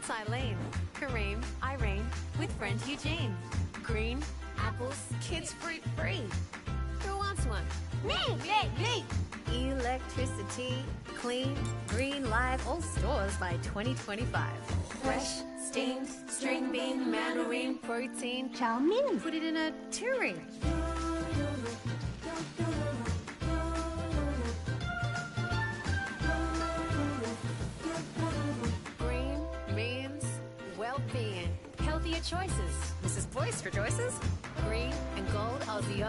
That's Eileen. Kareem, Irene, with friend Eugene. Green, apples, kids fruit free. Who wants one? Me. Electricity, clean, green, live, all stores by 2025. Fresh, steamed, string bean, mandarin, protein, chow mein. Put it in a two-ring. Green means well-being. Healthier choices. Mrs. Boyce rejoices. Green and gold, Aussie.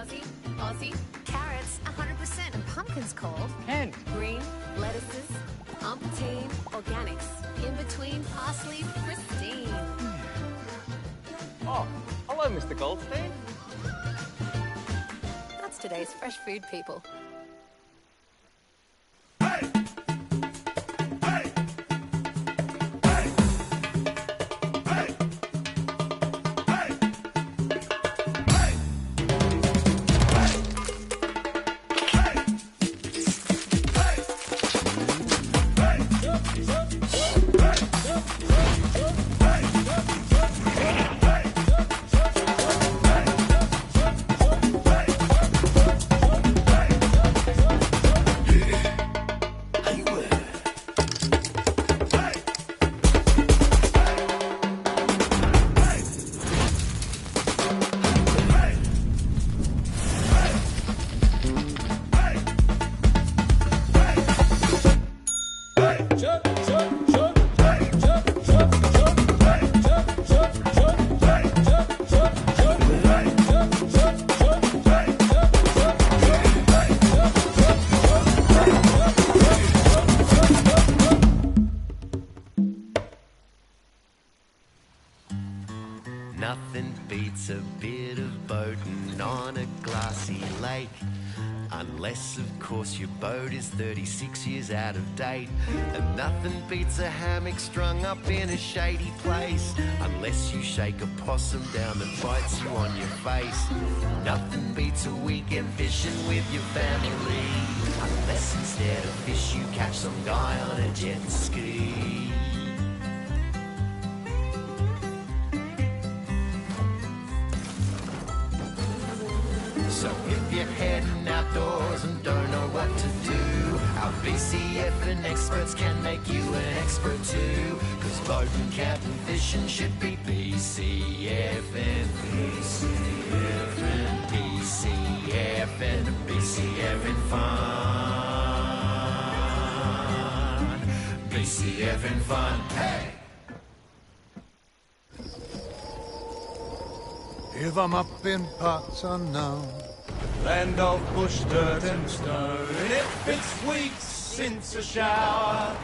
Carrots, 100%, and pumpkins cold. And Green, lettuces, umpteen, organics. In between, parsley, pristine. oh, hello, Mr. Goldstein. That's today's fresh food, people. Nothing beats a bit of boating on a glassy lake. Unless, of course, your boat is 36 years out of date. And nothing beats a hammock strung up in a shady place. Unless you shake a possum down that bites you on your face. Nothing beats a weekend fishing with your family. Unless instead of fish you catch some guy on a jet ski. So if you're heading outdoors and don't know what to do, our BCF and experts can make you an expert too. Cause boating, camping, fishing should be BCF and BCF and BCF and BCF and fun. BCF and fun, hey! If I'm up in parts unknown, land of bush, dirt and stone, and if it's weeks since a shower,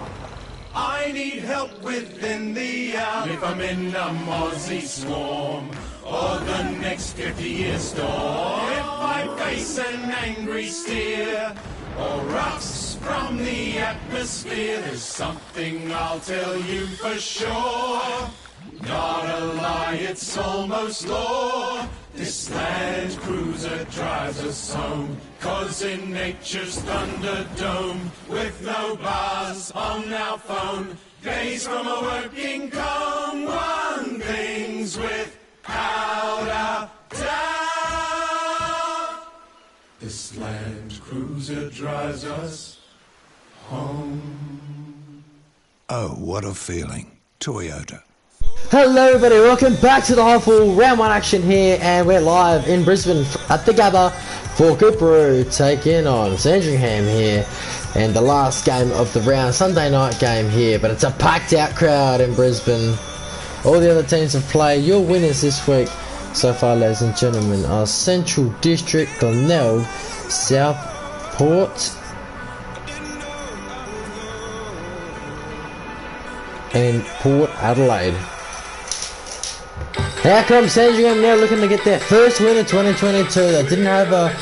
I need help within the hour. If I'm in a mozzie swarm or the next 50-year storm, if I face an angry steer or rocks from the atmosphere, there's something I'll tell you for sure. Not a lie, it's almost law. This Land Cruiser drives us home. 'Cause in nature's Thunderdome, with no bars on our phone, days from a working comb, one thing's without a doubt. This Land Cruiser drives us home. oh, what a feeling. Toyota. Hello everybody, welcome back to the HOFL round 1 action here, and we're live in Brisbane at the Gabba for Coorparoo taking on Sandringham here, and the last game of the round, Sunday night game here, but it's a packed out crowd in Brisbane. All the other teams have played. Your winners this week so far, ladies and gentlemen, are Central District, Glenelg, Southport and Port Adelaide. How come Sandringham now looking to get their first win in 2022? They didn't have a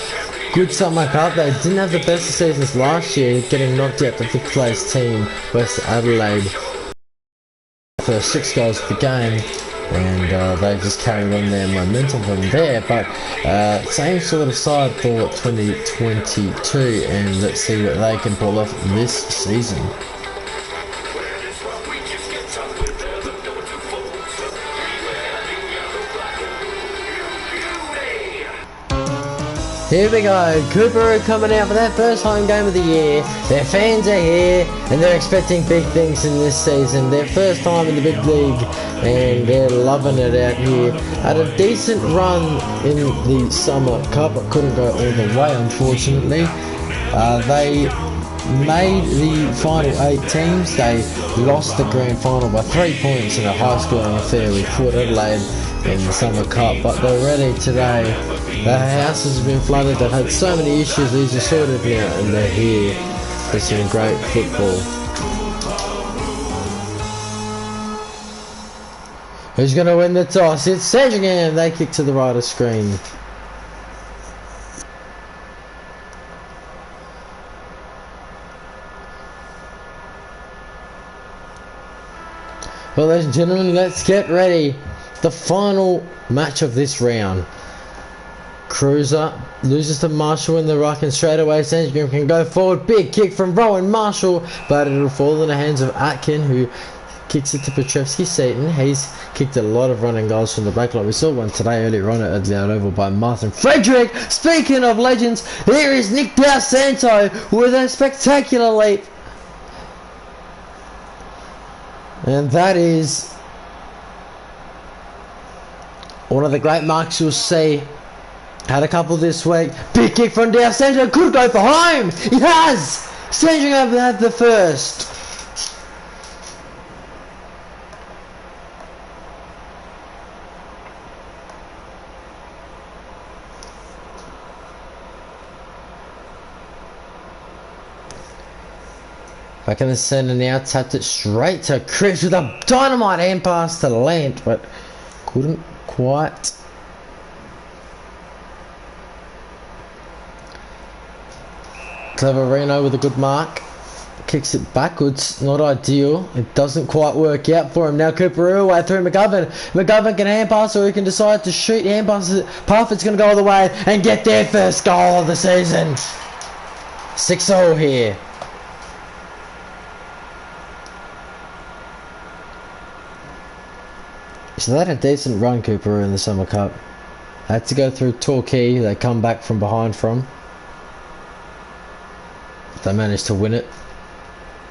good summer cup. They didn't have the best of seasons last year, getting knocked out the 5th place team, West Adelaide, for 6 goals of the game, and they just carried on their momentum from there. But same sort of side for 2022, and let's see what they can pull off this season. Here we go, Coorparoo coming out for their first home game of the year. Their fans are here and they're expecting big things in this season. Their first time in the big league and they're loving it out here. Had a decent run in the Summer Cup, but couldn't go all the way unfortunately. They made the final 8 teams. They lost the grand final by 3 points in a high scoring affair with Port Adelaide in the Summer Cup, but they're ready today. The houses have been flooded, they've had so many issues, these are sorted now and they're here for some great football. Who's going to win the toss? It's Sandringham, they kick to the right of screen. Well, ladies and gentlemen, let's get ready. The final match of this round. Cruiser loses to Marshall in the ruck and straight away Sandringham can go forward. Big kick from Rowan Marshall, but it'll fall in the hands of Atkin, who kicks it to Petrevsky-Seaton. He's kicked a lot of running goals from the backline. We saw one today earlier on at Adelaide Oval by Martin Frederick. Speaking of legends, here is Nick D'Alsanto with a spectacular leap. And that is one of the great marks you'll see. Had a couple this week. Big kick from D'Alsanto. Could go for home. He has. Sandringham had the first. Back in the centre now, tapped it straight to Chris with a dynamite hand pass to Lant, but couldn't quite. Cleverino with a good mark. Kicks it backwards, not ideal. It doesn't quite work out for him. Now Coorparoo away through McGovern. McGovern can hand pass or he can decide to shoot. Hand passes it. Parfitt's going to go all the way and get their first goal of the season. 6-0 here. So they had a decent run, Coorparoo, in the Summer Cup. They had to go through Torquay, they come back from behind from. They managed to win it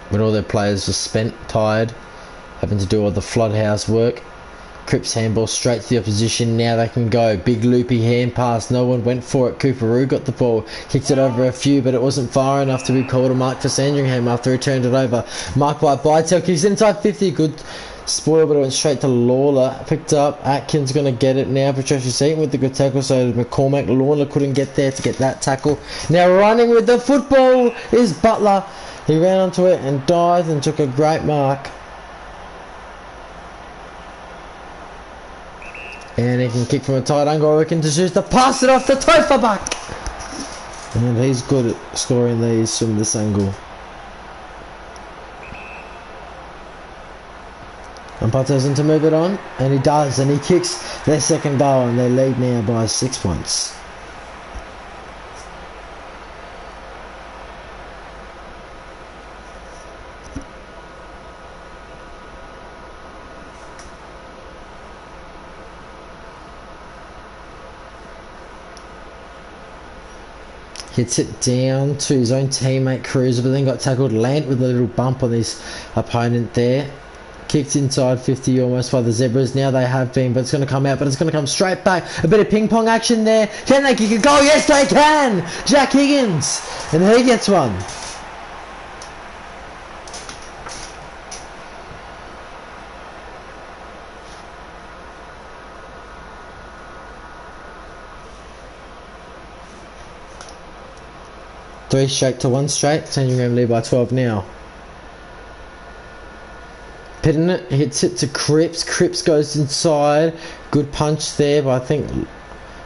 when all their players were spent, tired, having to do all the floodhouse work. Cripps handball straight to the opposition, now they can go. Big loopy hand pass, no one went for it. Coorparoo got the ball, kicked it over a few, but it wasn't far enough to be called a mark for Sandringham after he turned it over. Mark by Bytel, kicks inside 50, good spoil, but it went straight to Lawler. Picked up, Atkins going to get it now. Petrevsky-Seaton with the good tackle, so McCormack. Lawler couldn't get there to get that tackle. Now running with the football is Butler. He ran onto it and dived and took a great mark. And he can kick from a tight angle. We can just use to pass it off to Topherbuck. And he's good at scoring these from this angle. And Putt tells him to move it on, and he does, and he kicks their second goal, and they lead now by 6 points. Hits it down to his own teammate Cruiser, but then got tackled. Lant with a little bump on his opponent there. Kicked inside 50 almost by the Zebras. Now they have been, but it's going to come out, but it's going to come straight back. A bit of ping pong action there. Can they kick a goal? Yes, they can! Jack Higgins! And he gets one. Three straight to one straight. Sandringham lead by 12 now. Pitting it, hits it to Cripps. Cripps goes inside. Good punch there, but I think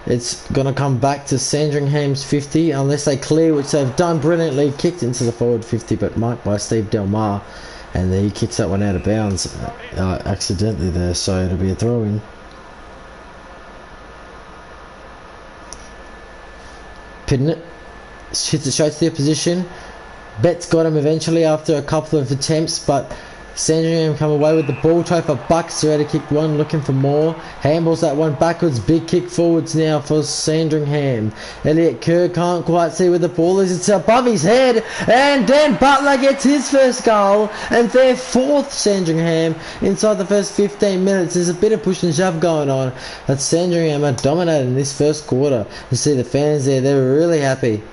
it's going to come back to Sandringham's 50 unless they clear, which they've done brilliantly. Kicked into the forward 50, but marked by Steve Delmar. And then he kicks that one out of bounds accidentally there, so it'll be a throw-in. Pitting it. Hits it straight to the opposition. Betts got him eventually after a couple of attempts, but Sandringham come away with the ball. Try for buckets. Already kicked one, looking for more. Handballs that one backwards. Big kick forwards now for Sandringham. Elliot Kerr can't quite see where the ball is. It's above his head. And then Butler gets his first goal. And their fourth Sandringham inside the first 15 minutes. There's a bit of push and shove going on. But Sandringham are dominating this first quarter. You see the fans there. They're really happy.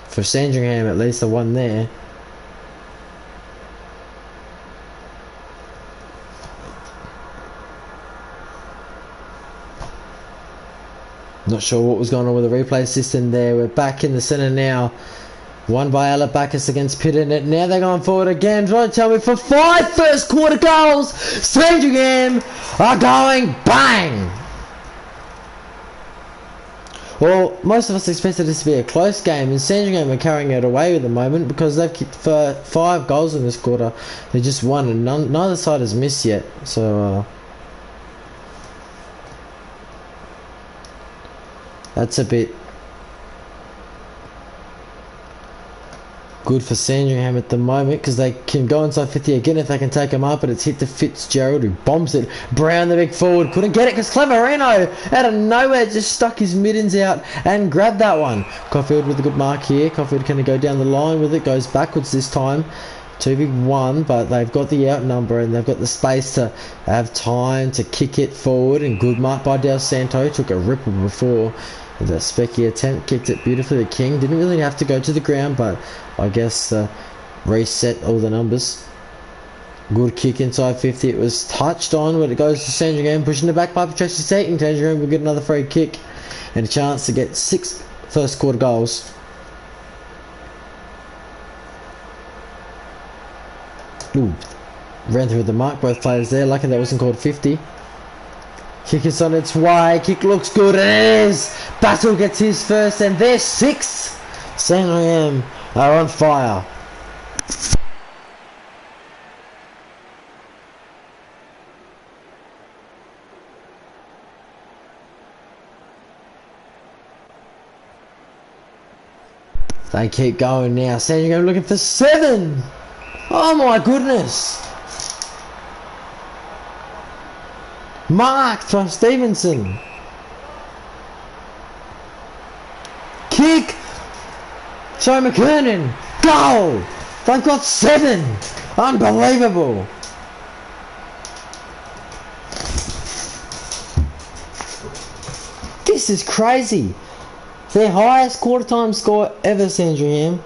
For Sandringham, at least the one there. Not sure what was going on with the replay system there. We're back in the centre now. Won by Alabacus against Pitternet. Now they're going forward again. Trying to tell me for 5 first quarter goals. Sandringham are going bang. Well, most of us expected this to be a close game, and Sandringham are carrying it away at the moment because they've kicked for 5 goals in this quarter. They just won, and neither side has missed yet. So that's a bit good for Sandringham at the moment because they can go inside 50 again if they can take them up, but it's hit to Fitzgerald who bombs it. Brown, the big forward, couldn't get it because Cleverino out of nowhere just stuck his middens out and grabbed that one. Caulfield with a good mark here. Caulfield can go down the line with it, goes backwards this time. 2v1, but they've got the outnumber and they've got the space to have time to kick it forward, and good mark by Del Santo. Took a ripple before. The Specky attempt, kicked it beautifully. The King didn't really have to go to the ground, but I guess reset all the numbers. Good kick inside 50. It was touched on, but it goes to Sandringham, pushing it back by Patricia Satan. Sandringham will get another free kick and a chance to get 6 first quarter goals. Ooh, ran through the mark, both players there. Lucky that wasn't called 50. Kick is on its way. Kick looks good. It is. Battle gets his first, and they're 6th. Sandringham are on fire. They keep going now. Sandringham looking for 7. Oh my goodness. Marked from Stevenson. Kick. Joe McKernan. Goal. They've got 7. Unbelievable. This is crazy. Their highest quarter time score ever, Sandringham.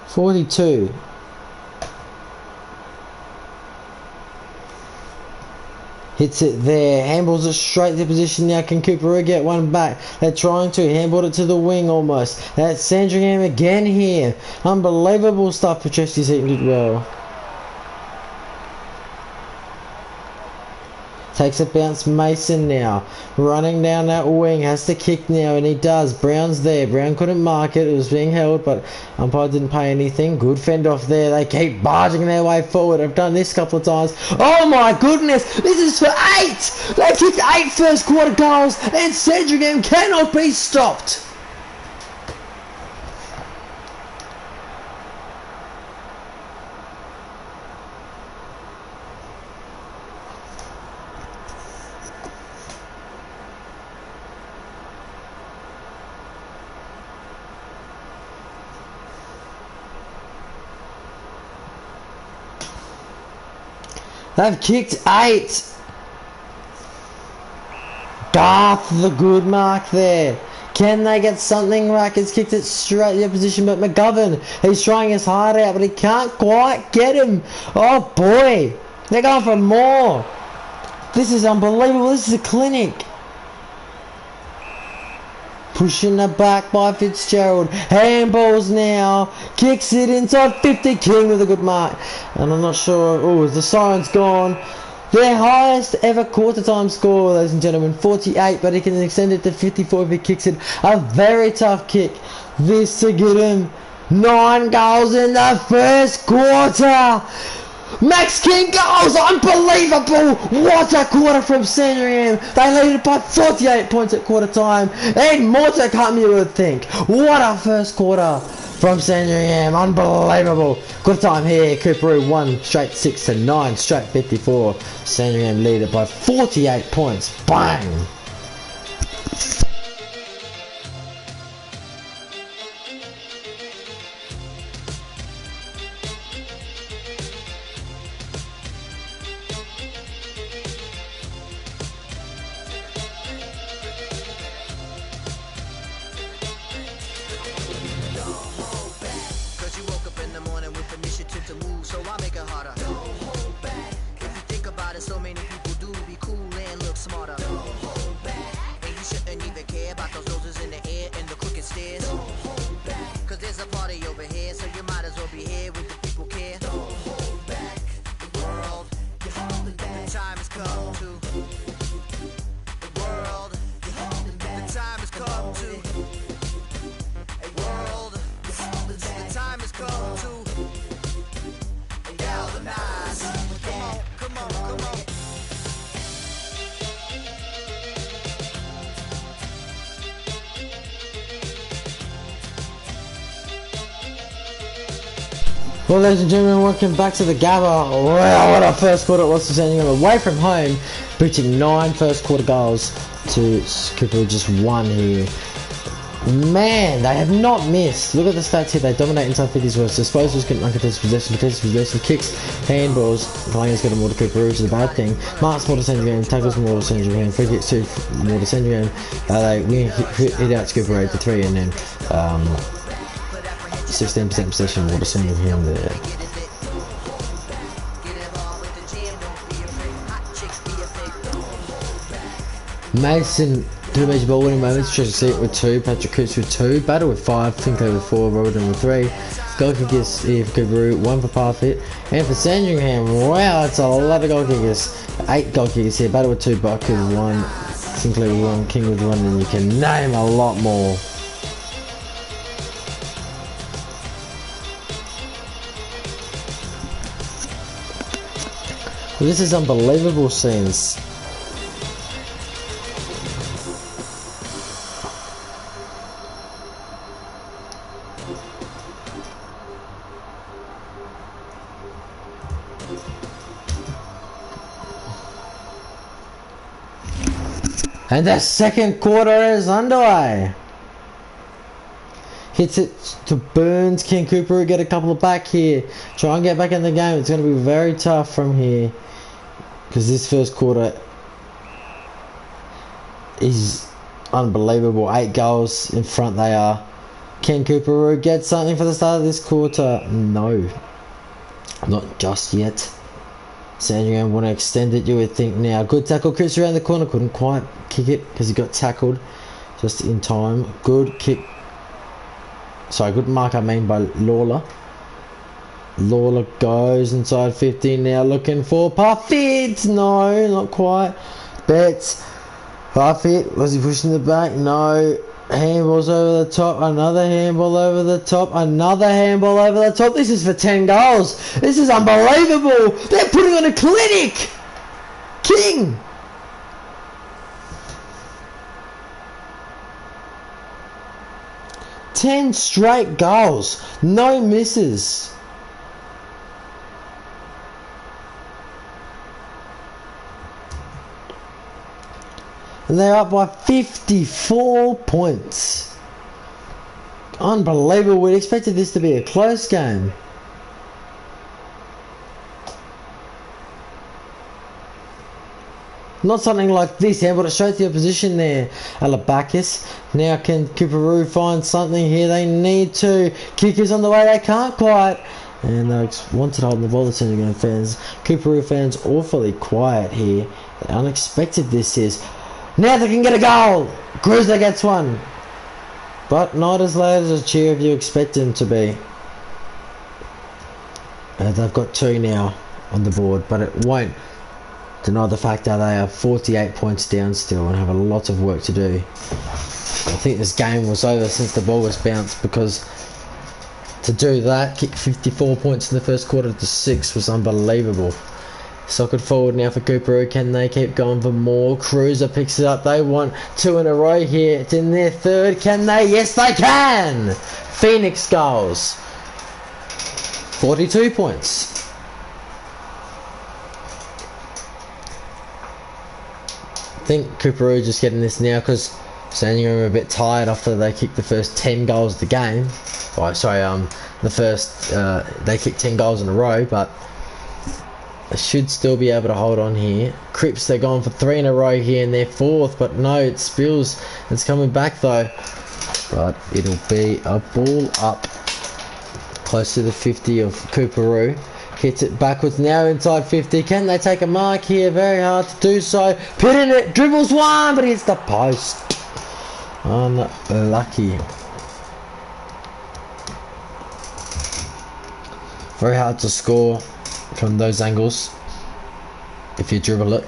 42. Hits it there. Handballs it straight to position now. Can Coorparoo get one back? They're trying to. Handballed it to the wing almost. That's Sandringham again here. Unbelievable stuff. Patrici's eating it well. Takes a bounce. Mason now. Running down that wing. Has to kick now, and he does. Brown's there. Brown couldn't mark it. It was being held, but umpire didn't pay anything. Good fend off there. They keep barging their way forward. I've done this a couple of times. Oh my goodness. This is for 8. They kicked 8 first quarter goals, and Sandringham cannot be stopped. They've kicked 8. Garth, the good mark there. Can they get something back? It's kicked it straight to the opposition, but McGovern, he's trying his heart out, but he can't quite get him. Oh boy, they're going for more. This is unbelievable. This is a clinic. Pushing it back by Fitzgerald. Handballs now. Kicks it inside 50. King with a good mark. And I'm not sure. Oh, the siren's gone. Their highest ever quarter time score, ladies and gentlemen, 48. But he can extend it to 54 if he kicks it. A very tough kick. This to get him 9 goals in the first quarter. Max King goes! Unbelievable! What a quarter from Sandringham! They lead it by 48 points at quarter time, and more to come, you would think. What a first quarter from Sandringham! Unbelievable! Quarter time here, Coorparoo 1 straight 6 to 9 straight 54. Sandringham lead it by 48 points. Bang! Well, ladies and gentlemen, welcome back to the Gabba. Wow, what a first quarter it was for Sandringham. Away from home, reaching 9 first quarter goals to Coorparoo, just 1 here. Man, they have not missed. Look at the stats here. They dominate inside 50s words. Disposals get uncontested possession, kicks, handballs. Players get more to Coorparoo, which is a bad thing. Marks more to Sandringham, tackles more to Sandringham, free kicks 2 more to Sandringham. They hit out Coorparoo for 3, and then 16% possession more to Sandringham there. Mason, 2 major ball winning moments. Treasure Seat with 2, Patrick Coots with 2, Battle with 5, Finko with 4, Robertson with 3. Goal kickers here for Coorparoo, 1 for Parfit. And for Sandringham, wow, that's a lot of goal kickers. 8 goal kickers here, Battle with 2, Buck with 1, Sinclair with 1, King with 1, and you can name a lot more. Well, this is unbelievable scenes. And the second quarter is underway. Hits it to Burns. Can Coorparoo get a couple of back here? Try and get back in the game. It's going to be very tough from here, because this first quarter is unbelievable. 8 goals in front they are. Can Coorparoo get something for the start of this quarter? No. Not just yet. Sandringham want to extend it, you would think now. Good tackle, Chris around the corner. Couldn't quite kick it because he got tackled just in time. Good kick. Sorry, good mark I mean by Lawler. Lawler goes inside 15 now, looking for Parfit. No, not quite. Betts. Parfit, was he pushing the back? No. Handballs over the top, another handball over the top, another handball over the top. This is for 10 goals. This is unbelievable. They're putting on a clinic. King. Ten straight goals. No misses. And they're up by 54 points. Unbelievable. We expected this to be a close game. Not something like this. Handballed it straight to the opposition there. Alabakis. Now can Coorparoo find something here? They need to. Kickers on the way. They can't quite. And they wanted to hold the ball. The Sandringham fans. Coorparoo fans awfully quiet here. Unexpected this is. Now they can get a goal! Grizzly gets one. But not as loud as a cheer if you expect them to be. They've got 2 now on the board, but it won't deny the fact that they are 48 points down still and have a lot of work to do. I think this game was over since the ball was bounced, because To do that, kick 54 points in the first quarter to 6 was unbelievable. Socket forward now for Coorparoo. Can they keep going for more? Cruiser picks it up. They want 2 in a row here. It's in their third. Can they? Yes, they can! Phoenix goals. 42 points. I think Coorparoo just getting this now because Sandringham are a bit tired after they kicked the first 10 goals of the game. Oh, sorry, they kicked 10 goals in a row, but they should still be able to hold on here. Crips, they're going for 3 in a row here in their fourth, but no, it spills. It's coming back though. But it'll be a ball up close to the 50 of Coorparoo. Hits it backwards now inside 50. Can they take a mark here? Very hard to do so. Pitting it, dribbles one, but hits the post. Unlucky. Very hard to score from those angles if you dribble it,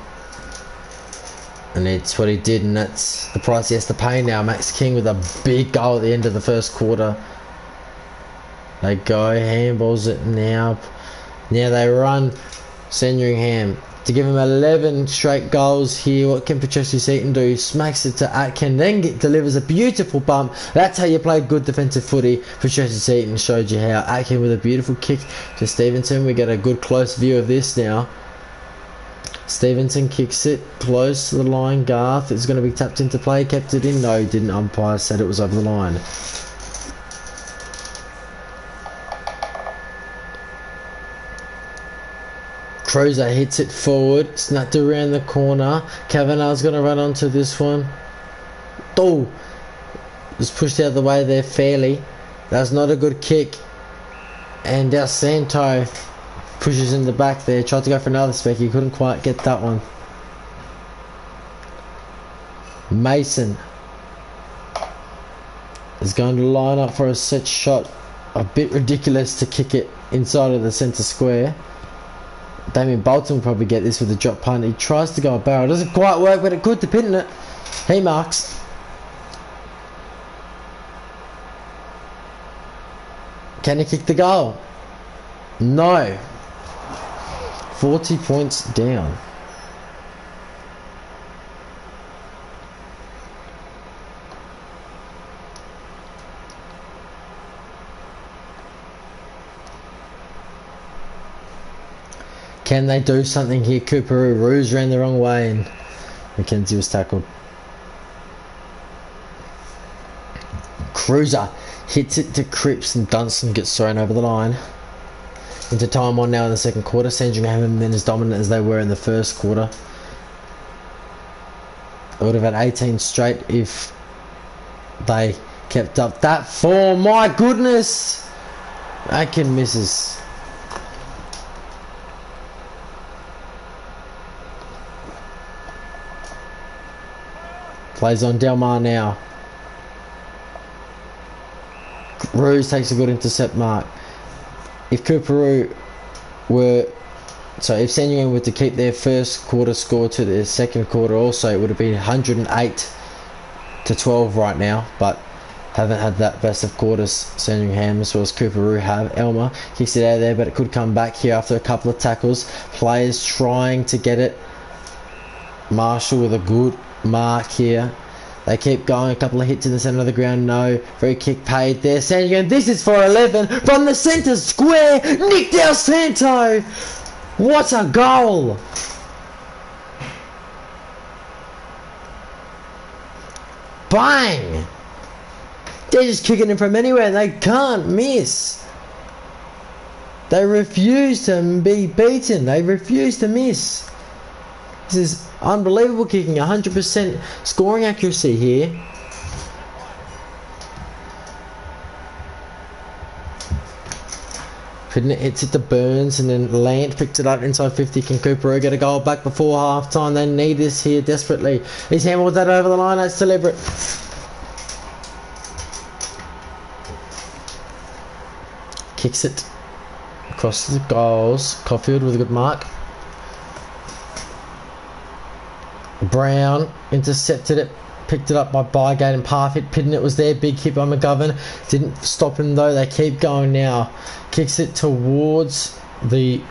and it's what he did, and that's the price he has to pay now. Max King with a big goal at the end of the first quarter. They go, handballs it now they run Sandringham to give him 11 straight goals here. What can Patricia Seaton do? Smacks it to Atkin, then delivers a beautiful bump. That's how you play good defensive footy. Patricia Seaton showed you how. Atkin with a beautiful kick to Stevenson. We get a good close view of this now. Stevenson kicks it close to the line. Garth is going to be tapped into play. Kept it in. No, he didn't. Umpire said it was over the line. Cruiser hits it forward, snapped around the corner. Kavanagh's going to run onto this one. Oh, was pushed out of the way there fairly. That's not a good kick. And Del Santo pushes in the back there. Tried to go for another spec. He couldn't quite get that one. Mason is going to line up for a set shot. A bit ridiculous to kick it inside of the centre square. Damien Bolton will probably get this with a drop punt. He tries to go a barrel. Doesn't quite work, but it could to pin it. He marks. Can he kick the goal? No. 40 points down. Can they do something here? Coorparoo. Roos ran the wrong way and Mackenzie was tackled. Cruiser hits it to Cripps and Dunstan gets thrown over the line. Into time one now in the second quarter. Sandringham haven't been as dominant as they were in the first quarter. They would have had 18 straight if they kept up that form. My goodness! Atkin misses. Plays on Delmar now. Roos takes a good intercept mark. If Coorparoo were... So if Sandringham were to keep their first quarter score to their second quarter also, it would have been 108 to 12 right now. But haven't had that best of quarters. Sandringham as well as Coorparoo have. Elmer kicks it out of there, but it could come back here after a couple of tackles. Players trying to get it. Marshall with a good mark here. They keep going. A couple of hits in the centre of the ground. No. Free kick paid there. Sandringham. This is for 11 from the centre square. Nick Del Santo. What a goal. Bang. They're just kicking it from anywhere. They can't miss. They refuse to be beaten. They refuse to miss. This is unbelievable kicking. 100% scoring accuracy here. Hits it to Burns and then Lant picks it up inside 50. Can Coorparoo get a goal back before half time? They need this here desperately. He's handled that over the line. That's deliberate. Kicks it across the goals. Caulfield with a good mark. Brown intercepted it picked it up by Bygate and Parfit. Pitton was there, big hit by McGovern. Didn't stop him though, they keep going now. Kicks it towards the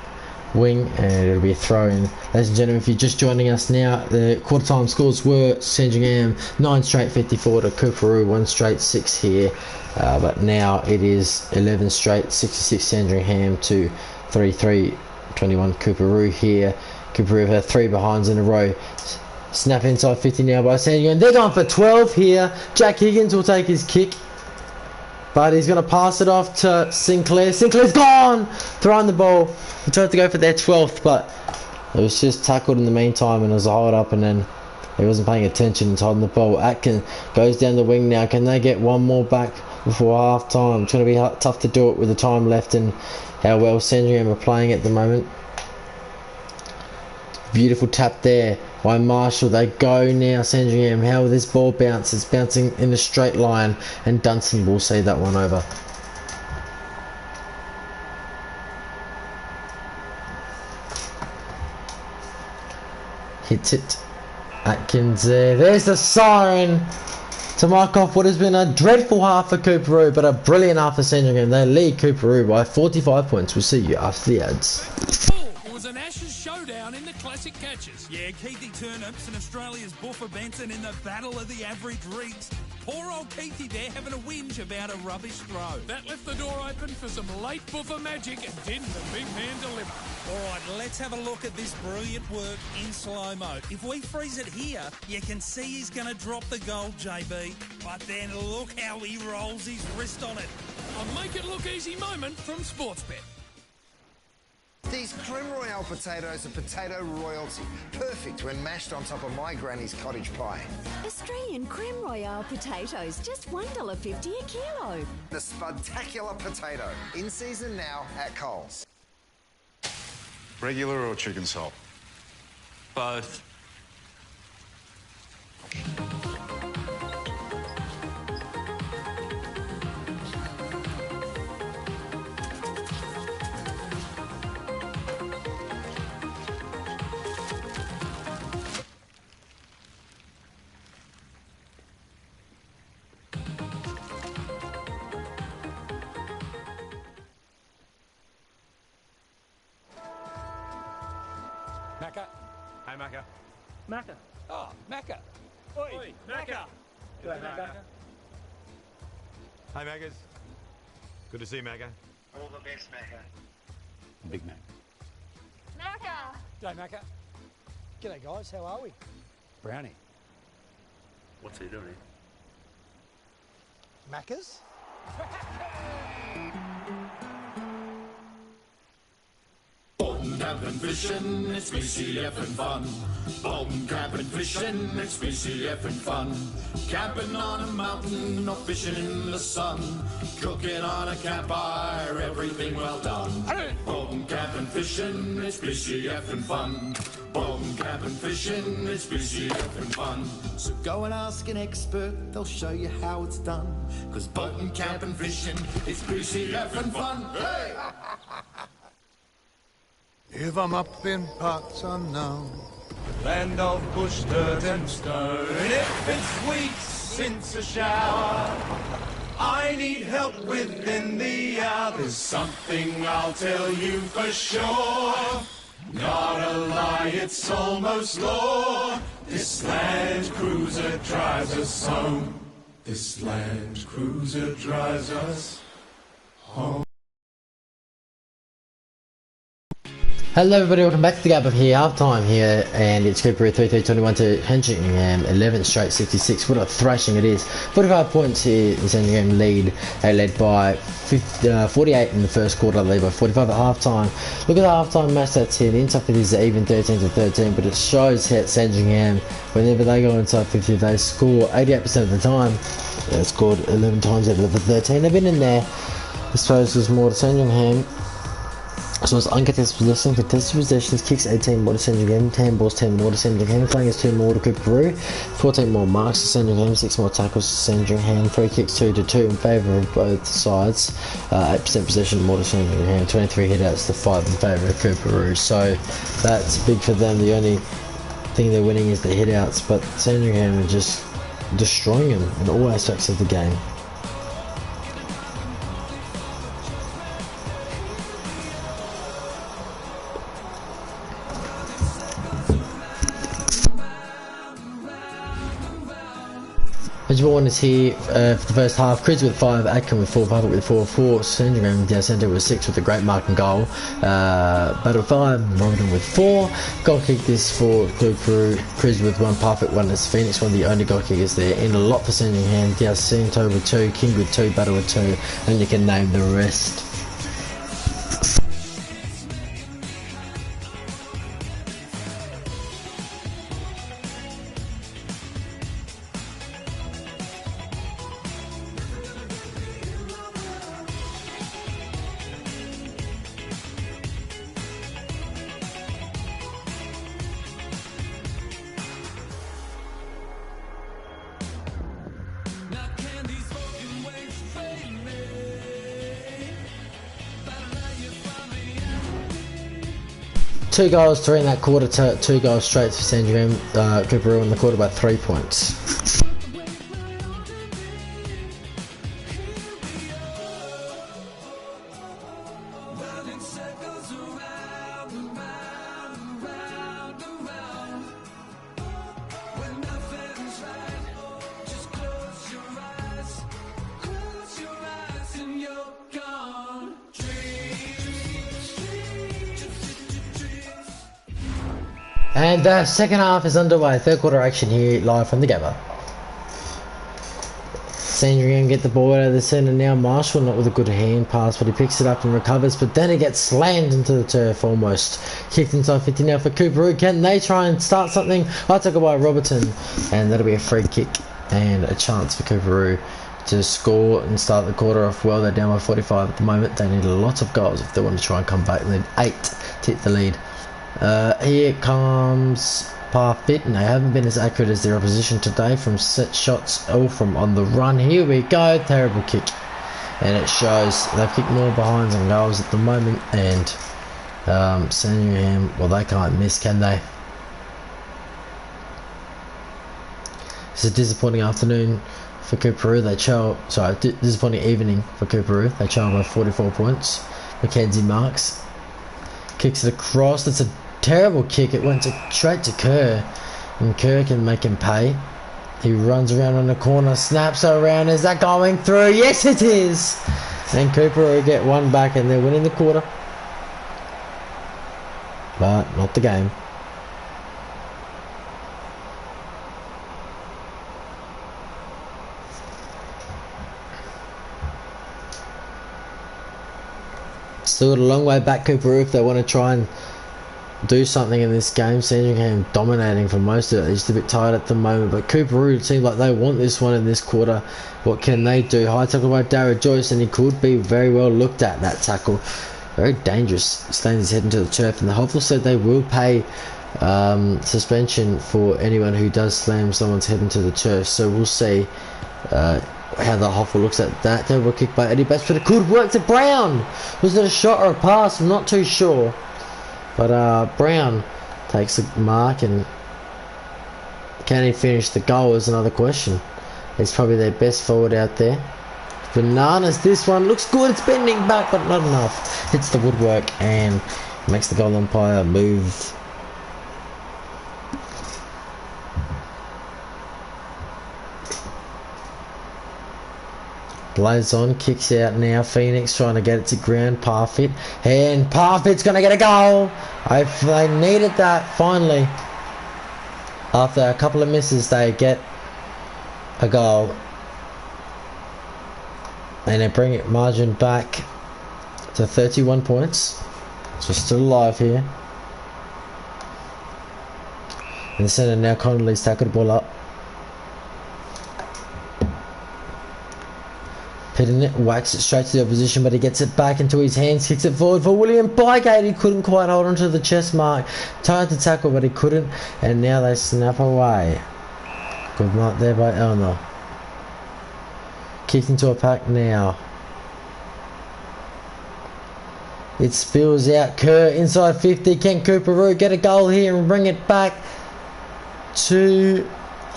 wing and it'll be a throw in. Ladies and gentlemen, if you're just joining us now, the quarter time scores were Sandringham 9 straight 54 to Coorparoo 1 straight 6 here, but now it is 11 straight 66 Sandringham to 3-3 21 Coorparoo here. Coorparoo have 3 behinds in a row. Snap inside 50 now by Sandringham. They're going for 12 here. Jack Higgins will take his kick, but he's going to pass it off to Sinclair. Sinclair's gone! Throwing the ball. He tried to go for their 12th, but it was just tackled in the meantime and it was a hold up, and then he wasn't paying attention and holding the ball. Atkin goes down the wing now. Can they get one more back before half time? It's going to be tough to do it with the time left and how well Sandringham are playing at the moment. Beautiful tap there by Marshall. They go now, Sandringham. How will this ball bounce? It's bouncing in a straight line, and Dunstan will see that one over. Hits it. Atkins there. There's the siren to mark off what has been a dreadful half for Coorparoo, but a brilliant half for Sandringham. They lead Coorparoo by 45 points. We'll see you after the ads. It was an Ashes showdown in the classic catches. Yeah, Keithy Turnips and Australia's Buffer Benson in the battle of the average rigs. Poor old Keithy there having a whinge about a rubbish throw. That left the door open for some late buffer magic, and didn't the big man deliver? All right, let's have a look at this brilliant work in slow-mo. If we freeze it here, you can see he's going to drop the goal, JB. But then look how he rolls his wrist on it. A make it look easy moment from Sportsbet. These creme royale potatoes are potato royalty. Perfect when mashed on top of my granny's cottage pie. Australian creme royale potatoes, just $1.50 a kilo. The Spudtacular potato. In season now at Coles. Regular or chicken salt? Both. Macca. Hey, Macca. Macca. Oh, Macca. Oi, Macca. G'day, Macca. Hey, Maccas. Good to see you, Macca. All the best, Macca. Big Mac. Macca. G'day, Macca. G'day guys, how are we? Brownie. What's he doing here? Maccas? Camping fishing, it's BCF and fun. Bolton camping fishing, it's BCF and fun. Camping on a mountain or fishing in the sun. Cooking on a campfire, everything well done. Bolton camping fishing, it's BCF and fun. Bolton camping fishing, it's BCF and fun. So go and ask an expert, they'll show you how it's done. Cause Bolton camping fishing, it's BCF and fun. Hey! If I'm up in parts unknown, Land of bush, dirt and stone. And if it's weeks since a shower, I need help within the hour. There's something I'll tell you for sure. Not a lie, it's almost law. This Land Cruiser drives us home. This Land Cruiser drives us home. Hello everybody, welcome back to the Gap of here, half time here, and it's Coorparoo 3-3-21 to Sandringham 11 straight 66. What a thrashing it is. 45 points here, the Sandringham lead. They led by 48 in the first quarter, they lead by 45 at half time. Look at the half time match that's here. The inside 50 is even 13-13, but it shows how Sandringham, whenever they go inside 50, they score 88% of the time. They scored 11 times out of the 13. They've been in there. This focuses more to Sandringham. So it's uncontested possession, contested possessions, kicks 18 more to Sandringham, 10 balls 10 more to Sandringham, playing is 2 more to Coorparoo, 14 more marks to Sandringham, 6 more tackles to Sandringham, 3 kicks 2-2 in favour of both sides, 8% possession more to Sandringham, 23 hitouts to 5 in favour of Coorparoo. So that's big for them. The only thing they're winning is the hitouts, but Sandringham are just destroying him in all aspects of the game. Edgeborn is here for the first half. Chris with 5, Atkin with 4, Parfitt with 4, Sandringham down centre with 6 with a great mark and goal. Battle 5, Robin with 4. Goal kick this for Coorparoo. Chris with 1, Parfitt 1 as Phoenix, one of the only goal kickers there. In a lot for Sandringham. Santo with 2, King with 2, Battle with 2, and you can name the rest. Two goals, 3 in that quarter, 2 goals straight for Sandringham. Coorparoo in the quarter by 3 points. And the second half is underway. Third quarter action here, live from the Gabba. Sandringham get the ball out of the centre now. Marshall not with a good hand pass, but he picks it up and recovers. But then it gets slammed into the turf almost. Kicked inside 50 now for Coorparoo. Can they try and start something? I took it by Robertson, and that'll be a free kick and a chance for Coorparoo to score and start the quarter off well. They're down by 45 at the moment. They need lots of goals if they want to try and come back. They need 8 to hit the lead. Here comes Parfitt, and they haven't been as accurate as their opposition today from set shots or from on the run. Here we go, terrible kick, and it shows they've kicked more behinds and goals at the moment. And Sandringham, well, they can't miss, can they? It's a disappointing afternoon for Coorparoo. They trail, sorry, disappointing evening for Coorparoo. They trail by 44 points. Mackenzie marks, kicks it across. That's a terrible kick. It went straight to Kerr, and Kerr can make him pay. He runs around on the corner, snaps around. Is that going through? Yes, it is. And Coorparoo get one back, and they're winning the quarter, but not the game. Still got a long way back, Coorparoo, if they want to try and do something in this game. Sandringham dominating for most of it. They're just a bit tired at the moment, but Coorparoo seems like they want this one in this quarter. What can they do? High tackle by Dara Joyce, and he could be very well looked at, that tackle. Very dangerous, staying his head into the turf. And the HOFL said they will pay suspension for anyone who does slam someone's head into the turf, so we'll see how the HOFL looks at that. Terrible kick by Eddie Bates, but it could work to Brown. Was it a shot or a pass? I'm not too sure. But Brown takes the mark, and can he finish the goal is another question. He's probably their best forward out there. Bananas, this one looks good. It's bending back, but not enough. Hits the woodwork and makes the goal umpire move. Plays on, kicks out now. Phoenix trying to get it to ground. Parfitt, and Parfitt's going to get a goal. They needed that finally. After a couple of misses, they get a goal, and they bring it margin back to 31 points. So still alive here. In the centre now, Connolly's tackled the ball up. Hitting it, whacks it straight to the opposition, but he gets it back into his hands, kicks it forward for William Bygate. He couldn't quite hold onto the chest mark. Tried to tackle, but he couldn't, and now they snap away. Good mark there by Elner. Kicked into a pack now. It spills out. Kerr inside 50. Can Coorparoo get a goal here and bring it back to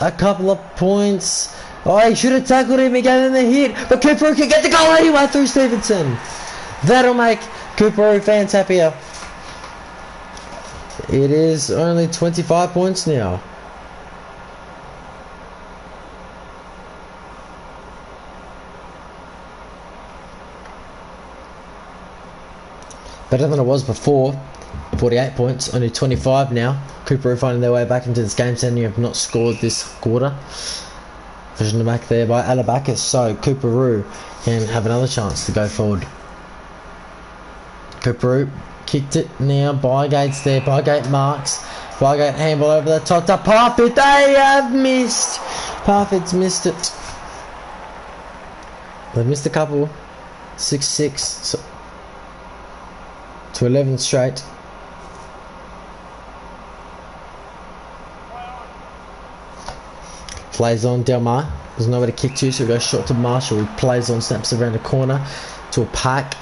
a couple of points. Oh, he should have tackled him. He gave him a hit, but Coorparoo can get the goal anyway through Stevenson. That'll make Coorparoo fans happier. It is only 25 points now. Better than it was before. 48 points, only 25 now. Coorparoo finding their way back into this game. Sandringham have not scored this quarter. Vision back there by Alabacus, so Coorparoo can have another chance to go forward. Coorparoo kicked it now. Bygate's there. Bygate marks. Bygate handball over the top to Parfit. They have missed. Parfit's missed it. They've missed a couple. 6-6 to 11 straight. Plays on Delmar. There's nowhere to kick to, so he goes short to Marshall. He plays on, snaps around the corner to a pack.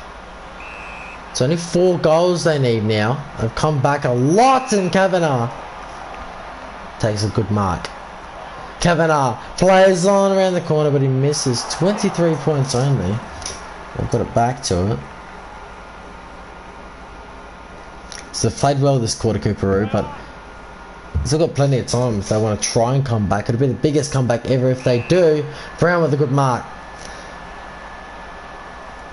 It's only 4 goals they need now. They've come back a lot, and Kavanagh takes a good mark. Kavanagh plays on around the corner, but he misses. 23 points only. They've got it back to it. So they've played well this quarter, Coorparoo, but they've still got plenty of time if they want to try and come back. It'll be the biggest comeback ever if they do. Brown with a good mark.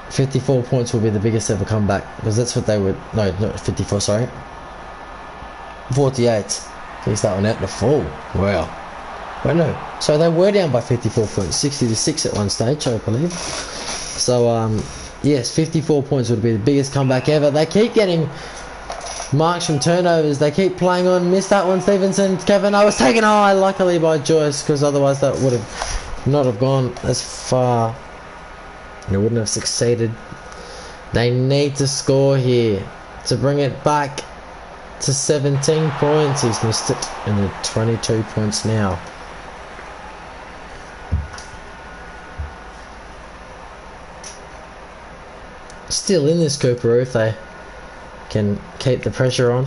54 points will be the biggest ever comeback, because that's what they would. No, not 54, sorry. 48. Takes that one out the full. Wow. Wait, no. So they were down by 54 points. 60-6 at one stage, I believe. So, yes, 54 points would be the biggest comeback ever. They keep getting marks from turnovers. They keep playing on. Missed that one, Stevenson. Kavanagh was taken high, luckily by Joyce, because otherwise that would have not have gone as far. They wouldn't have succeeded. They need to score here to bring it back to 17 points. He's missed it, and they're 22 points now. Still in this Coorparoo if they can keep the pressure on.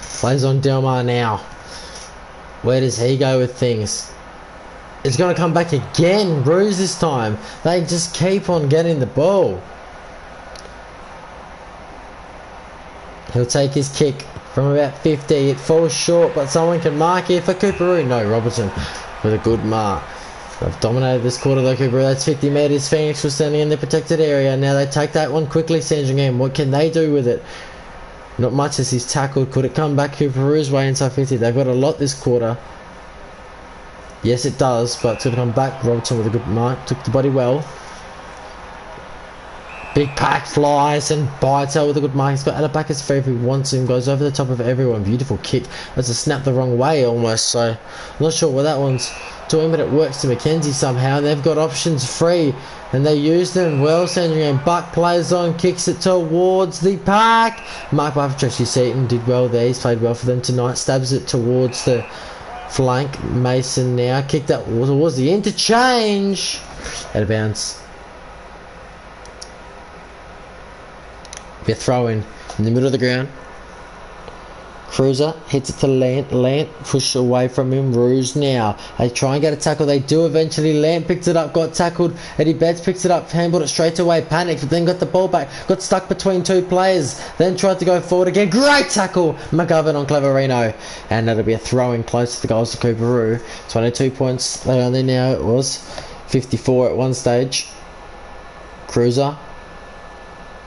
Plays on Delmar now. Where does he go with things? It's going to come back again. Ruse this time. They just keep on getting the ball. He'll take his kick from about 50. It falls short, but someone can mark here for Coorparoo. No, Robertson with a good mark. They've dominated this quarter though, Coorparoo. That's 50 metres. Phoenix was standing in the protected area. Now they take that one quickly, Sandringham. What can they do with it? Not much as he's tackled. Could it come back Coorparoo's way inside 50? They've got a lot this quarter. Yes, it does, but it's going to come back. Robertson with a good mark. Took the body well. Big pack flies and bites out with a good mark. He's got Alabacus free if he wants him. Goes over the top of everyone. Beautiful kick. That's a snap the wrong way almost. So, I'm not sure what that one's doing, but it works to Mackenzie somehow. And they've got options free, and they use them well. Sandringham Buck plays on, kicks it towards the pack. Mark by Tracy Seaton did well there. He's played well for them tonight. Stabs it towards the flank. Mason now kicked that towards the interchange. Out of bounds. Be a throw in the middle of the ground. Cruiser hits it to Lant. Lant pushed away from him. Ruse now. They try and get a tackle. They do eventually. Lant picks it up. Got tackled. Eddie Betts picks it up. Handballed it straight away. Panicked. But then got the ball back. Got stuck between 2 players. Then tried to go forward again. Great tackle. McGovern on Cleverino. And that'll be a throw-in close to the goals of Coorparoo. 22 points. They only now it was 54 at one stage. Cruiser.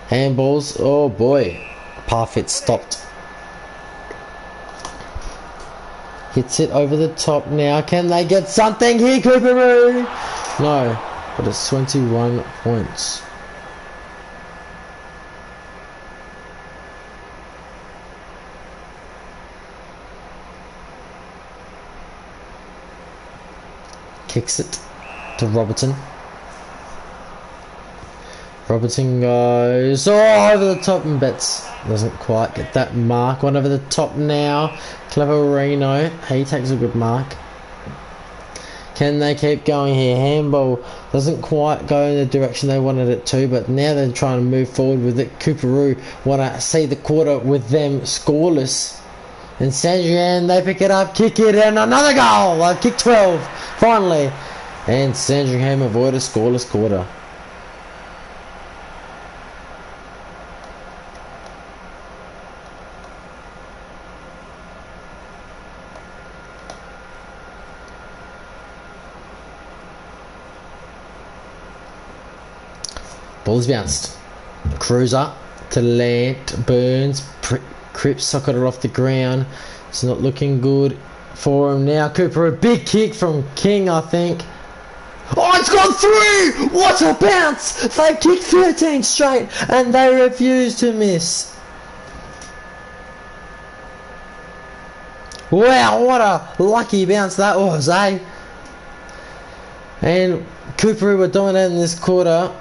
Handballs. Oh boy. Parfit stopped. Hits it over the top now. Can they get something here, Coorparoo? No, but it's 21 points. Kicks it to Robertson. Robertson goes over the top and Betts doesn't quite get that mark. One over the top now. Cleverino, he takes a good mark. Can they keep going here? Handball doesn't quite go in the direction they wanted it to, but now they're trying to move forward with it. Coorparoo want to see the quarter with them scoreless. And Sandringham, they pick it up, kick it, and another goal! They've kicked 12, finally. And Sandringham avoid a scoreless quarter. Ball's bounced. Cruiser to land. Burns. Cripps suckered it off the ground. It's not looking good for him now. Cooper, a big kick from King, I think. Oh, it's gone through! What a bounce! They've kicked 13 straight and they refuse to miss. Wow, what a lucky bounce that was, eh? And Coorparoo were dominating this quarter.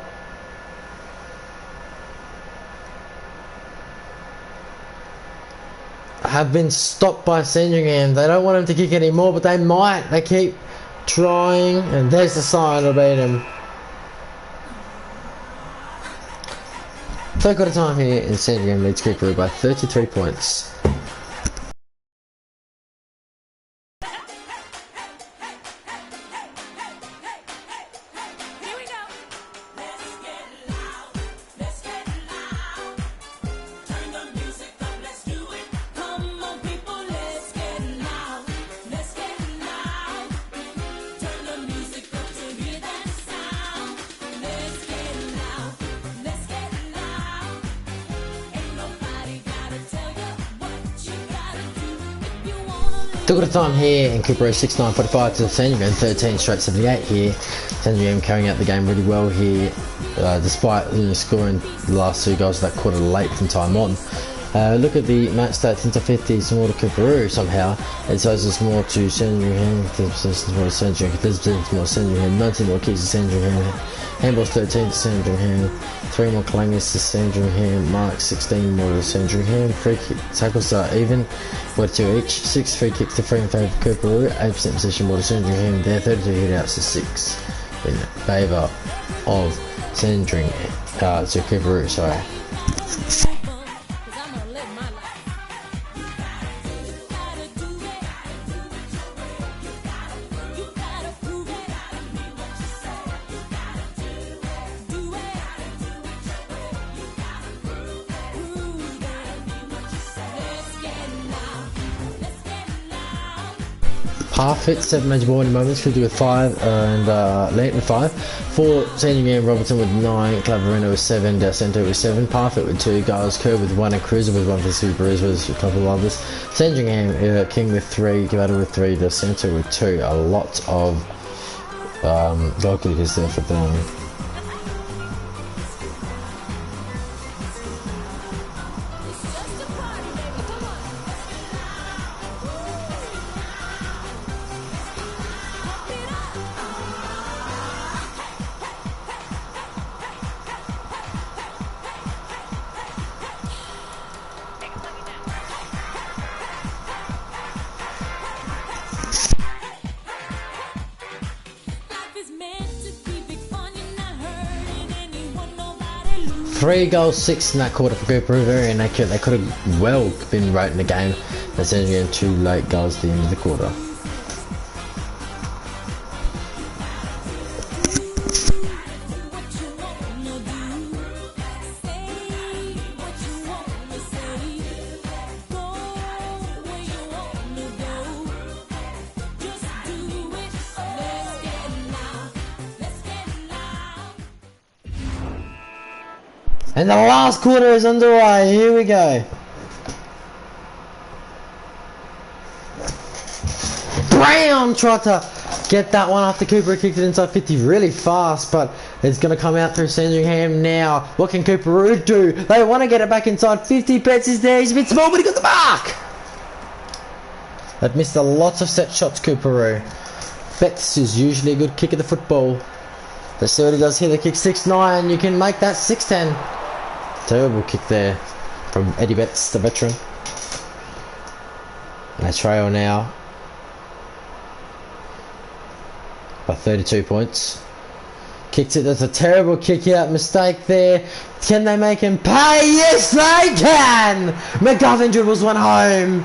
Have been stopped by Sandringham. They don't want him to kick anymore, but they might. They keep trying, and there's the sign to beat him. Third quarter time here, and Sandringham leads Coorparoo by 33 points. Took the time here, and Coorparoo 6-9-45 to Sandringham, 13 straight 78 here. Sandringham carrying out the game really well here, despite scoring the last two goals of that quarter late from time on. Look at the match stats into 50, it's more to Coorparoo somehow. It shows us more to Sandringham, 10% more to Sandringham, 10% more to Sandringham, 19 more kicks to Sandringham, handballs 13 to Sandringham, 3 more clangers to Sandringham, marks 16 more to Sandringham, free kick tackles are even, 42 each, 6 free kicks to 3 in favour of Coorparoo, 8% possession more to Sandringham there, 32 hit-outs to 6 in favour of Sandringham, to Coorparoo, sorry. Parfitt, 7 major ball in moments, 50 with 5, and Leighton 5. 4, Sandringham, Robertson with 9, Claverino with 7, Del Centro with 7, Parfitt with 2, Giles Kerr with 1, and Cruiser with 1 for Subarus with a couple of others. Sandringham, King with 3, Gavada with 3, Del Centro with 2. A lot of goal kickers there for them. Three goals, 6 in that quarter for Coorparoo, very inaccurate. They could have well been right in the game. They're sending 2 late goals at the end of the quarter. And the last quarter is underway. Here we go. Brown tried to get that one after Coorparoo kicked it inside 50 really fast, but it's going to come out through Sandringham now. What can Coorparoo do? They want to get it back inside 50. Betts is there. He's a bit small, but he got the mark. They've missed a lot of set shots, Coorparoo. Betts is usually a good kick of the football. Let's see what he does here. They kick 6-9. You can make that 6-10. Terrible kick there from Eddie Betts, the veteran. And they trail now. by 32 points. Kicks it. That's a terrible kick out mistake there. Can they make him pay? Yes, they can! McGovern dribbles one home.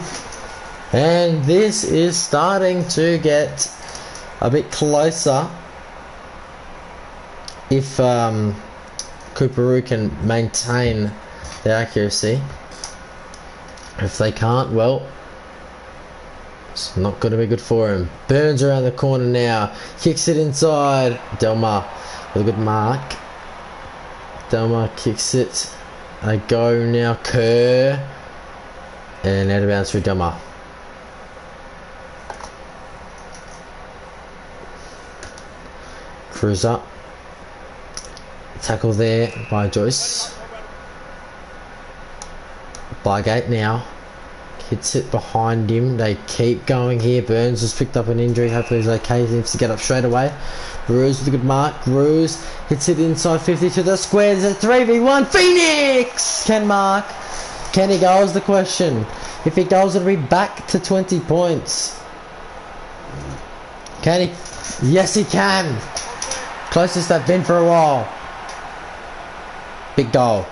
And this is starting to get a bit closer. If Coorparoo can maintain the accuracy. If they can't, well, it's not going to be good for him. Burns around the corner now. Kicks it inside. Delmar with a good mark. Delmar kicks it. They go now. Kerr. And out of bounds through Delmar. Cruiser. Tackle there by Joyce. Bygate now. Hits it behind him. They keep going here. Burns has picked up an injury. Hopefully he's okay. He needs to get up straight away. Ruse with a good mark. Ruse hits it inside 50 to the square. There's a 3v1. Phoenix can mark. Can he goal is the question. If he goes, it'll be back to 20 points. Can he? Yes, he can. Closest they've been for a while. Big goal.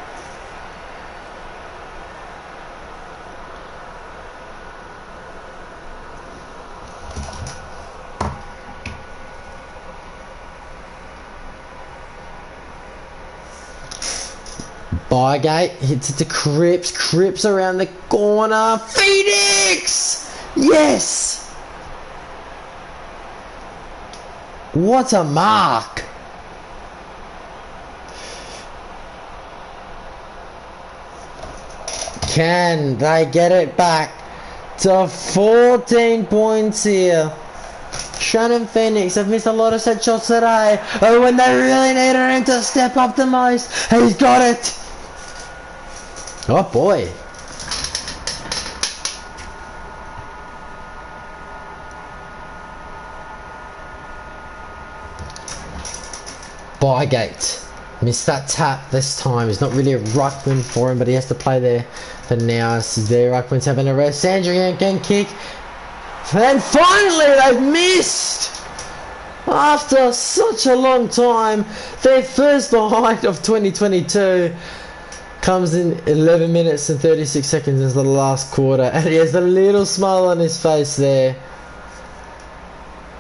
Bygate hits it to Cripps. Cripps around the corner. Phoenix! Yes! What a mark! Can they get it back to 14 points here? Shannon Phoenix have missed a lot of set shots today. Oh, when they really needed him to step up the most, he's got it. Oh boy. Bygate missed that tap this time. He's not really a ruckman for him, but he has to play there for now. This is their ruckman's having a rest. Sandringham can kick. And finally they've missed! After such a long time, their first behind of 2022 comes in 11 minutes and 36 seconds into the last quarter, and he has a little smile on his face there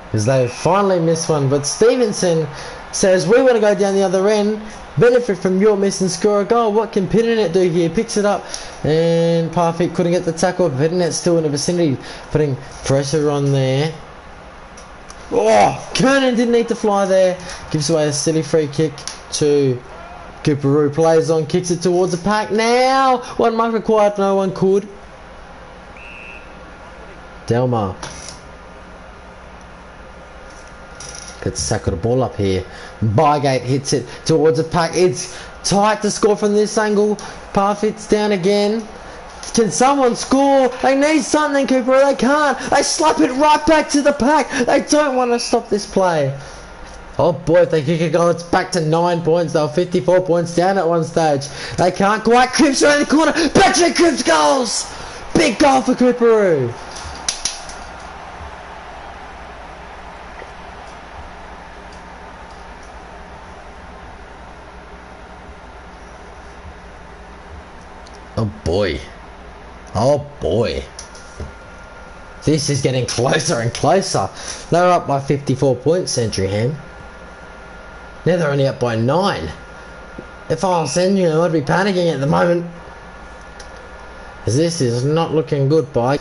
because they finally missed one. But Stevenson says, we want to go down the other end, benefit from your miss and score a goal. What can Pitternet do here? Picks it up, and Parfit couldn't get the tackle. Pitternet still in the vicinity, putting pressure on there. Oh, Kernan didn't need to fly there. Gives away a silly free kick to Coorparoo. Plays on, kicks it towards the pack. Now, one mark required, no one could. Delmar gets tackled the ball up here. Bygate hits it towards the pack. It's tight to score from this angle. Parfit's down again. Can someone score? They need something, Coorparoo. They can't. They slap it right back to the pack. They don't want to stop this play. Oh boy, if they kick a goal, it's back to 9 points. They were 54 points down at one stage. They can't quite. Cripps around the corner. Patrick Cripps goals! Big goal for Coorparoo. Oh boy. Oh boy. This is getting closer and closer. They're up by 54 points, Sandringham. Now they're only up by 9. If I was Sandringham, I'd be panicking at the moment. As this is not looking good, Bygate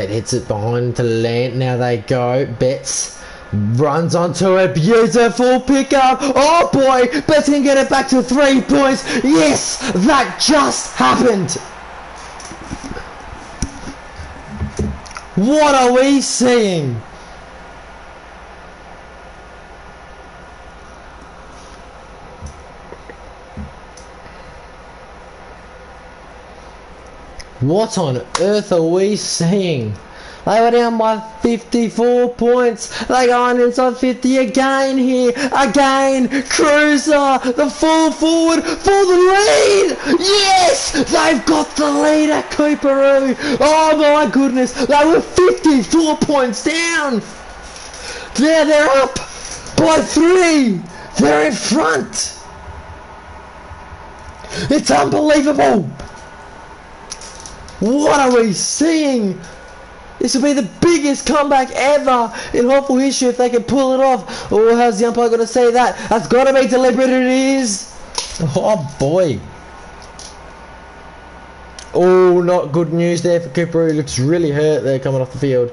hits it behind to Lant. Now they go. Betts runs onto a beautiful pickup. Oh boy, Betts can get it back to 3 points. Yes, that just happened. What are we seeing? What on earth are we seeing? They were down by 54 points. They go on inside 50 again here. Again. Cruiser. The full forward for the lead. Yes! They've got the lead at Coorparoo. Oh my goodness. They were 54 points down. Yeah, they're up by 3. They're in front. It's unbelievable. What are we seeing? This will be the biggest comeback ever in HOFL history if they can pull it off. Oh, how's the umpire going to say that? That's got to be deliberate. It is. Oh, boy. Oh, not good news there for Coorparoo. He looks really hurt there coming off the field.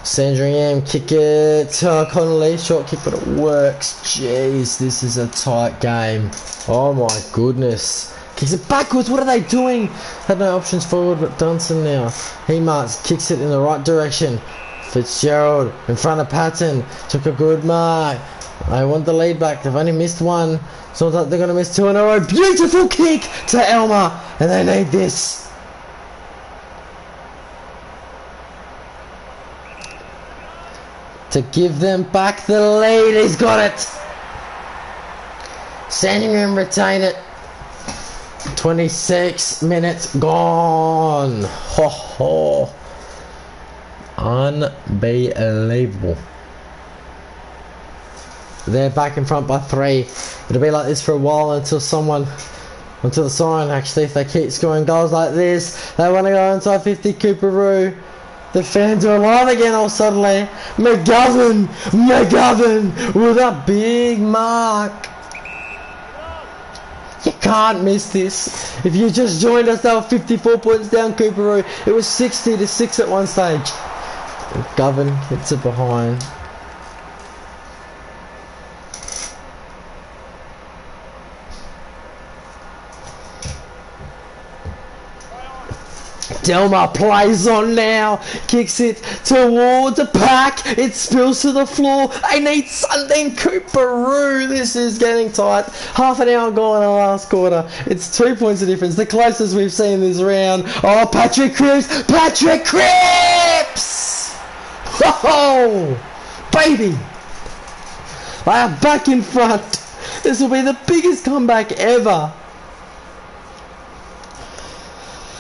Sandringham, kick it. Connolly, short kick, but it works. Jeez, this is a tight game. Oh, my goodness. Kicks it backwards. What are they doing? Had no options forward, but Dunson now. He marks, kicks it in the right direction. Fitzgerald in front of Patton. Took a good mark. They want the lead back. They've only missed one. So they're going to miss 2 in a row. Beautiful kick to Elmer. And they need this. To give them back the lead. He's got it. Sandringham retain it. 26 minutes gone. Ho ho. Unbelievable. They're back in front by 3. It'll be like this for a while until the siren actually, if they keep scoring goals like this. They want to go inside 50. Coorparoo. The fans are alive again all suddenly. McGovern with a big mark. You can't miss this. If you just joined us, they were 54 points down, Coorparoo. It was 60-6 at one stage. McGovern hits it behind. Delmar plays on now, kicks it towards the pack, it spills to the floor. They need something, Coorparoo. This is getting tight. Half an hour gone in the last quarter. It's 2 points of difference, the closest we've seen this round. Oh, Patrick Cripps! Oh, baby! They are back in front. This will be the biggest comeback ever.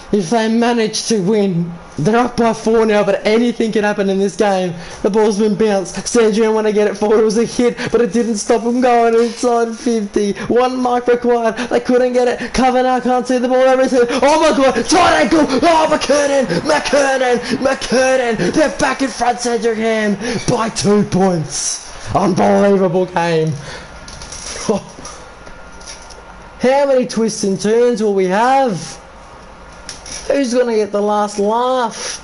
If they manage to win, they're up by 4 now, but anything can happen in this game. The ball's been bounced. Sandringham want to get it forward. It was a hit, but it didn't stop them going inside 50. 1 mark required. They couldn't get it. Kavanagh can't see the ball. Everything. Oh my God! Tight ankle! Oh, McKernan! They're back in front, Sandringham, by 2 points. Unbelievable game. How many twists and turns will we have? Who's going to get the last laugh?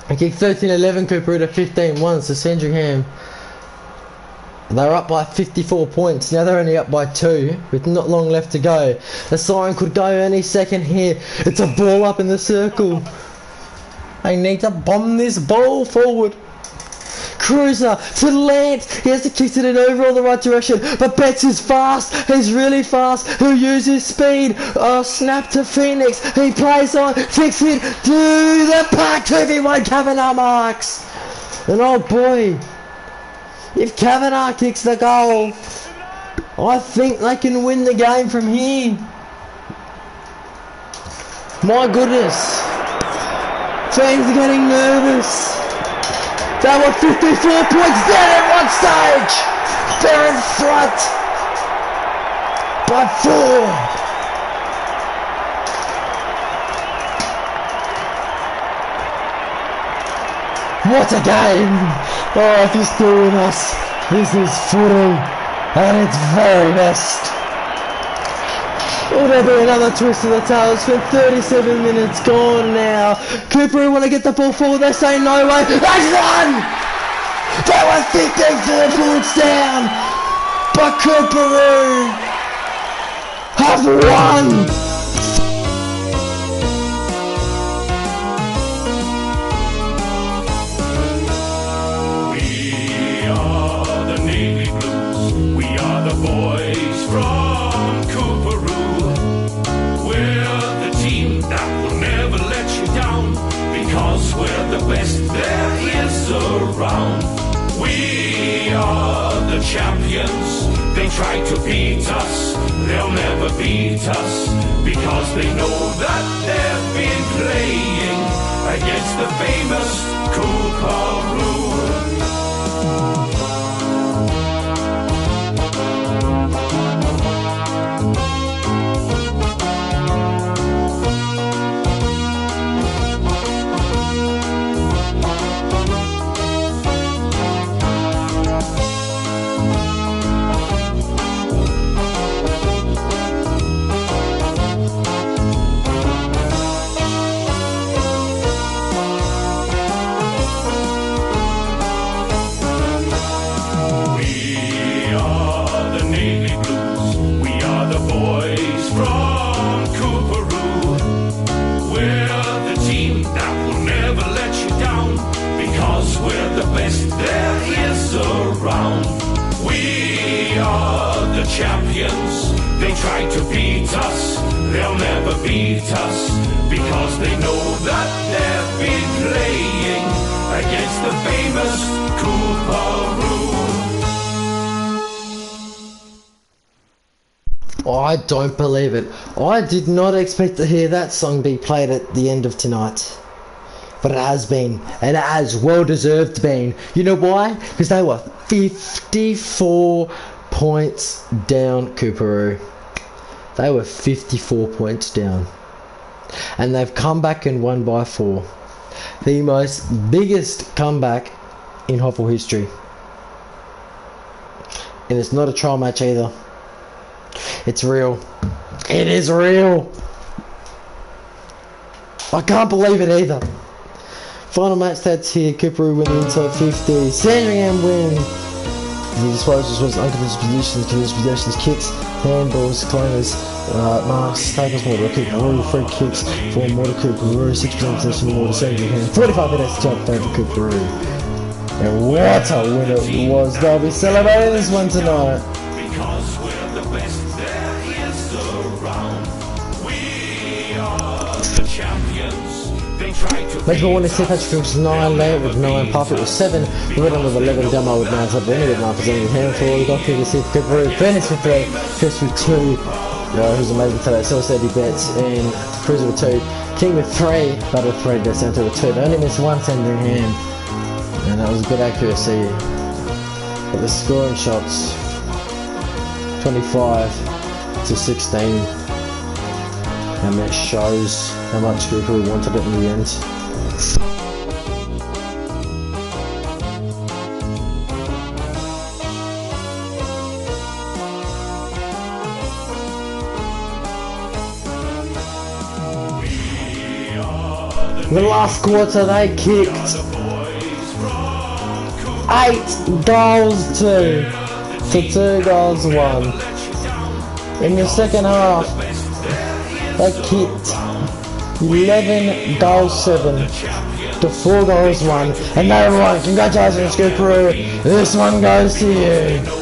I kicked 13-11, Coorparoo to 15-1, so Sandringham, they're up by 54 points. Now they're only up by 2, with not long left to go. The siren could go any second here. It's a ball up in the circle. They need to bomb this ball forward. Cruiser to Lance. He has to kick it in overall the right direction, but Betts is fast. He's really fast. He'll use his speed. Oh, snap to Phoenix. He plays on. Kicks it to the pack. 2v1. Kavanagh marks. And oh boy, if Kavanagh kicks the goal, I think they can win the game from here. My goodness. Fans are getting nervous. They were 54 points down at one stage. They're in front by 4. What a game. Oh, if you're still with us, this is footy at its very best. Will there be another twist of the tail? It's been 37 minutes gone now. Coorparoo want to get the ball forward. They say no way. They've won! They were 54 points down. But Coorparoo have won! We are the Navy Blues. We are the boys from Coorparoo. Because we're the best there is around. We are the champions. They try to beat us, they'll never beat us, because they know that they've been playing against the famous Coorparoo. From Coorparoo, we're the team that will never let you down, because we're the best there is around. We are the champions. They try to beat us, they'll never beat us, because they know that they've been playing against the famous Coorparoo. I don't believe it. I did not expect to hear that song be played at the end of tonight. But it has been. And it has well deserved been. You know why? Because they were 54 points down, Coorparoo. They were 54 points down. And they've come back and won by 4. The most biggest comeback in HOFL history. And it's not a trial match either. It's real. It is real. I can't believe it either. Final match stats here. Coorparoo win the inside 50. Sandringham win. The disposals was unconditional possessions, kicks, handballs, claimers, marks, tackles, more to Coorparoo, free kicks for more to Coorparoo, 6% possession more to Sandringham. 45 minutes to top over Coorparoo. And what a win it was. They'll be celebrating this one tonight. Because we're the best there is around. We are the champions. They try to Major Warner, Steve Patrick was 9, Layout with 9, Puffett was 7, the Red with 11, Demo with 9, Sabrina with 9, presenting handful, we got Figure 6, Coorparoo, Furnace with 3, Chris with 2, who's amazing today, Silver 30 bets, and Cruiser with 2, King with 3, Battle 3, Death Center with 2, they only missed 1 Sandringham, and that was a good accuracy, but the scoring shots, 25 to 16, and that shows how much Coorparoo wanted it in the end. In the last quarter they kicked 8 goals to 2 goals 1. In the second half they kicked 11 goals 7 to 4 goals 1, and they won. Congratulations Coorparoo, this one goes to you.